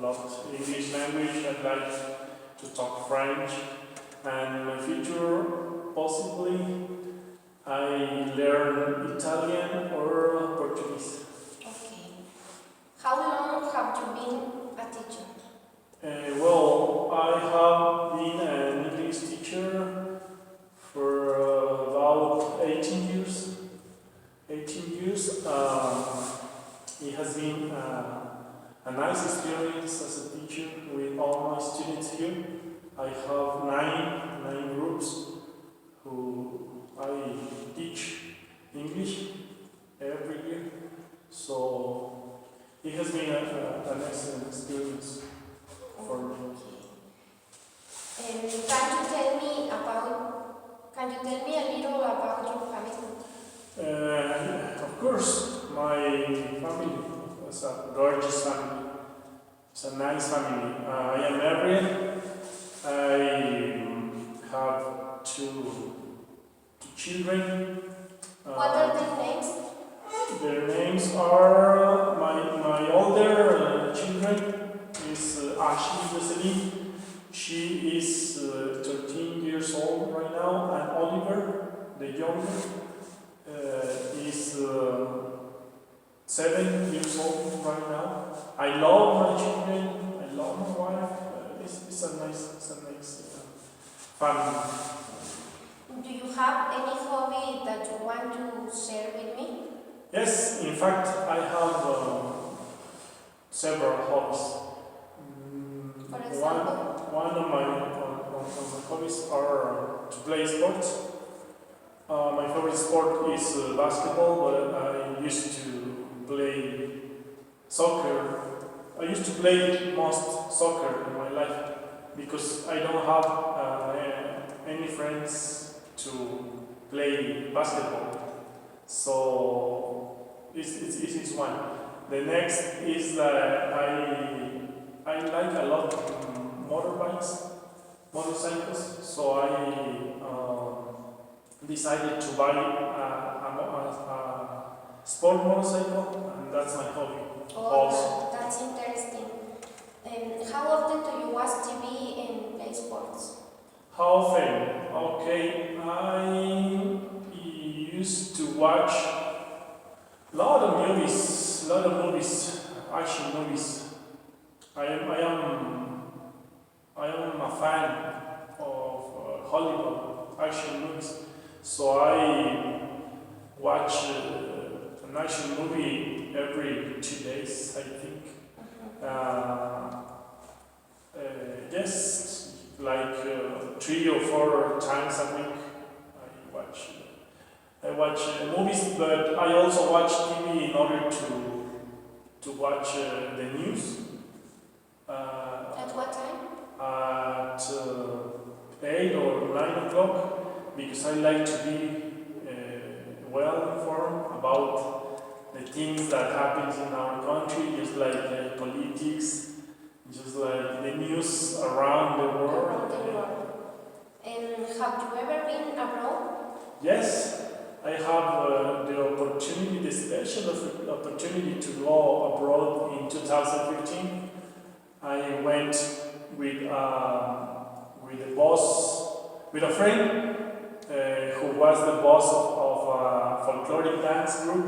lot English language. I like to talk French, and in my future, possibly, I learn Italian or Portuguese. Okay. How long have you been a teacher? Well, I have been an English teacher for about 18 years. 18 years. It has been a nice experience as a teacher with all my students here. I have nine groups who I teach English every year. So it has been an excellent experience for me. Can you tell me a little about your family? Of course, my family is a gorgeous family. It's a nice family. I am married. I have two children. What are their names? Their names are my older children is Ashley Jocelyn. She is 13 years old right now, and Oliver, the younger, is 7 years old right now. I love my children. I love my wife. It's a nice family. Do you have any hobby that you want to share with me? Yes, in fact, I have several hobbies. For example? One of my hobbies are to play sports. My favorite sport is basketball, but I used to play soccer. I used to play most soccer in my life because I don't have any friends to play basketball. So it's one. The next is that I like a lot motorcycles. So I decided to buy a sport motorcycle, and that's my hobby. Oh, that's interesting. How often do you watch TV and play sports? How often? Okay, I used to watch a lot of movies, action movies. I am a fan of Hollywood action movies, so I watch an action movie every 2 days, I think. Yes, like 3 or 4 times a week. I watch movies, but I also watch TV in order to watch the news. At what time? At 8 or 9 o'clock, because I like to be well informed about the things that happens in our country, just like politics, just like the news around the world. And have you ever been abroad? Yes, I have the opportunity, the special opportunity to go abroad in 2015. I went with a friend who was the boss of a folkloric dance group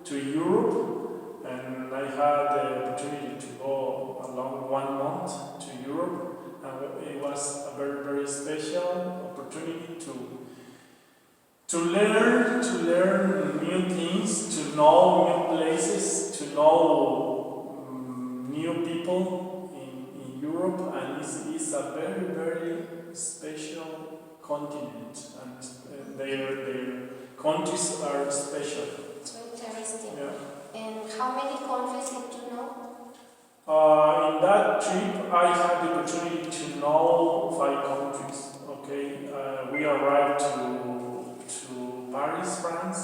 to Europe, and I had the opportunity to go along 1 month to Europe, and it was a very special opportunity to learn new things, to know new places, to know new people in Europe, and it's a very special continent, and their countries are special. So interesting. Yeah. And how many countries did you know? In that trip, I had the opportunity to know 5 countries. Okay, we arrived to Paris, France,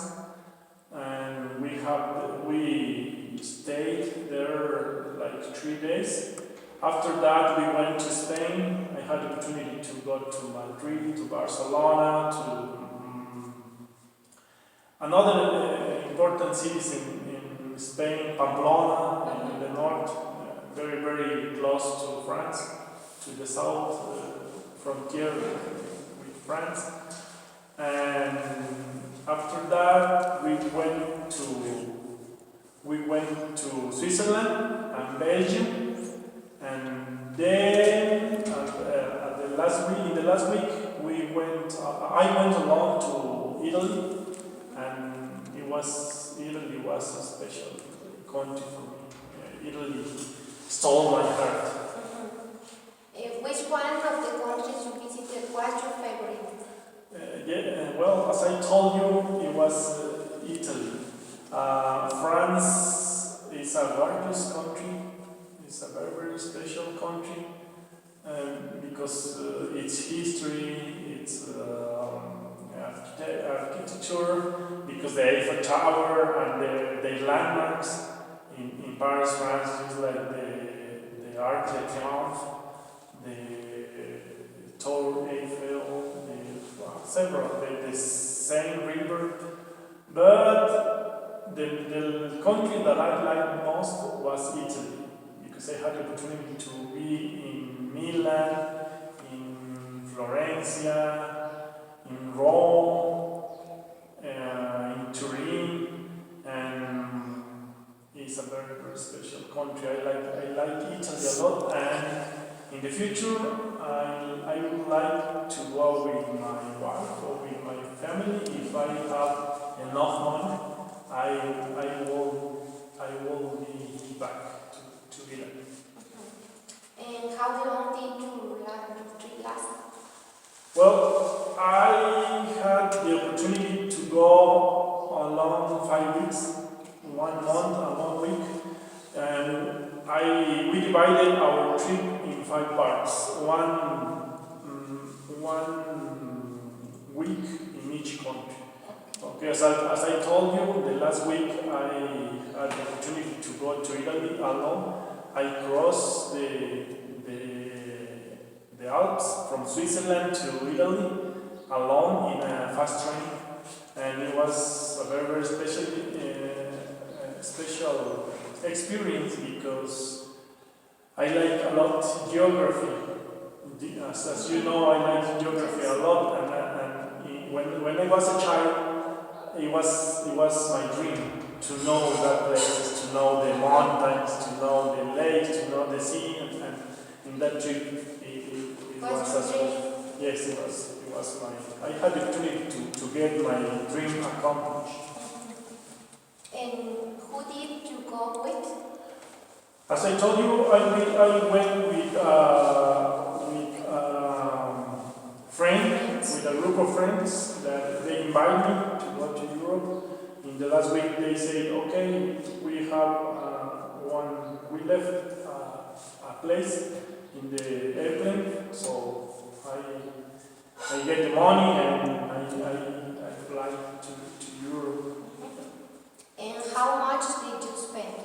and we stayed there like 3 days. After that, we went to Spain. I had the opportunity to go to Madrid, to Barcelona, to another important cities in Spain, Pamplona, in the north, very close to France, to the south frontier with France. And after that, we went to Switzerland and Belgium, and then in the last week I went along to Italy, and Italy was a special country for me. Italy stole my heart. Which one of the countries you visited was your favorite? Well, as I told you, it was Italy. France is a gorgeous country. It's a very, very special country because its history, its architecture, because the Eiffel Tower and the landmarks in Paris, France, is like the Arc de Triomphe, the Tour Eiffel, the Seine River. But the country that I liked most was Italy, because I had the opportunity to be in Milan, in Florencia, in Rome, in Turin, and it's a very, very special country. I like Italy a lot, and in the future I would like to go with my wife or with my family. If I have enough money, I will be back to Italy. And how long did your trip last? Well, I had the opportunity to go along 5 weeks, 1 month and 1 week, and we divided our trip in 5 parts. One week in each country. Okay, as I told you, the last week I had the opportunity to go to Italy alone. I crossed the Alps from Switzerland to Italy alone in a fast train, and it was a very, very special experience because I like a lot geography. As you know, I like geography a lot, and when I was a child, it was my dream to know that places, to know the mountains, to know the lakes, to know the sea, and in that trip it was as well. Yes, it was I had the opportunity to get my dream accomplished. And who did you go with? As I told you, I went with friends, with a group of friends that they invited me to go to Europe. In the last week, they said, "Okay, we left a place in the airplane, so I get the money and I fly to Europe." And how much did you spend?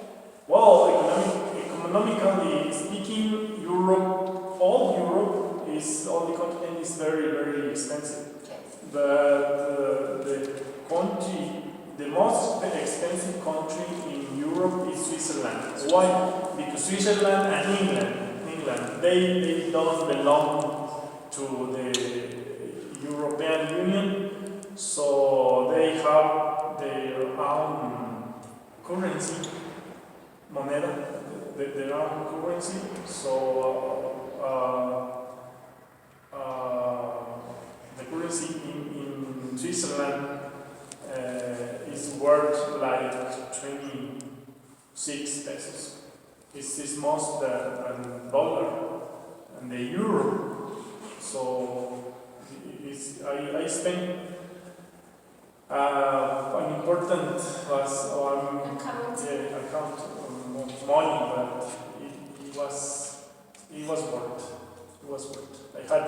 Well, economically speaking, all the continent is very, very expensive. But the most expensive country in Europe is Switzerland. Why? Because Switzerland and England, they don't belong to the European Union, so they have their own currency, moneda, their own currency. So the currency in Switzerland is worth like 26 pesos. It's most than dollar and the euro. So I spent an important account of money, but it was worth. It was worth. I had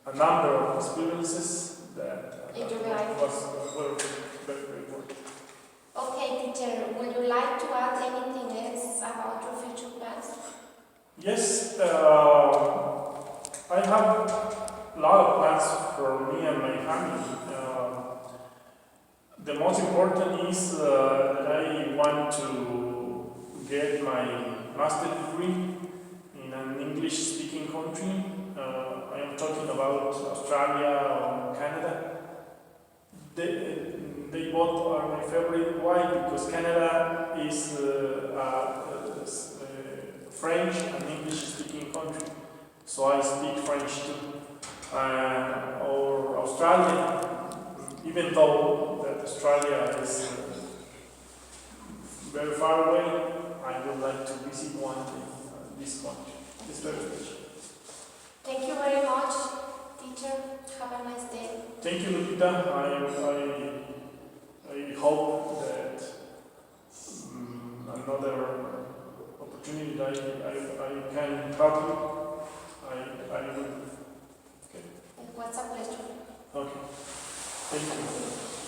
a number of experiences that were very, very worth. Okay, teacher, would you like to add anything else about your future plans? Yes, I have a lot of plans for me and my family. The most important is that I want to get my master's degree in an English-speaking country. I am talking about Australia or Canada. They both are my favorite. Why? Because Canada is French and English-speaking country, so I speak French too. Or Australia, even though that Australia is very far away, I would like to visit one day this country. It's very special. Thank you very much, teacher. Have a nice day. Thank you, Lupita. I hope that another opportunity that I can help you. I will. Okay. What's a pleasure. Okay. Thank you.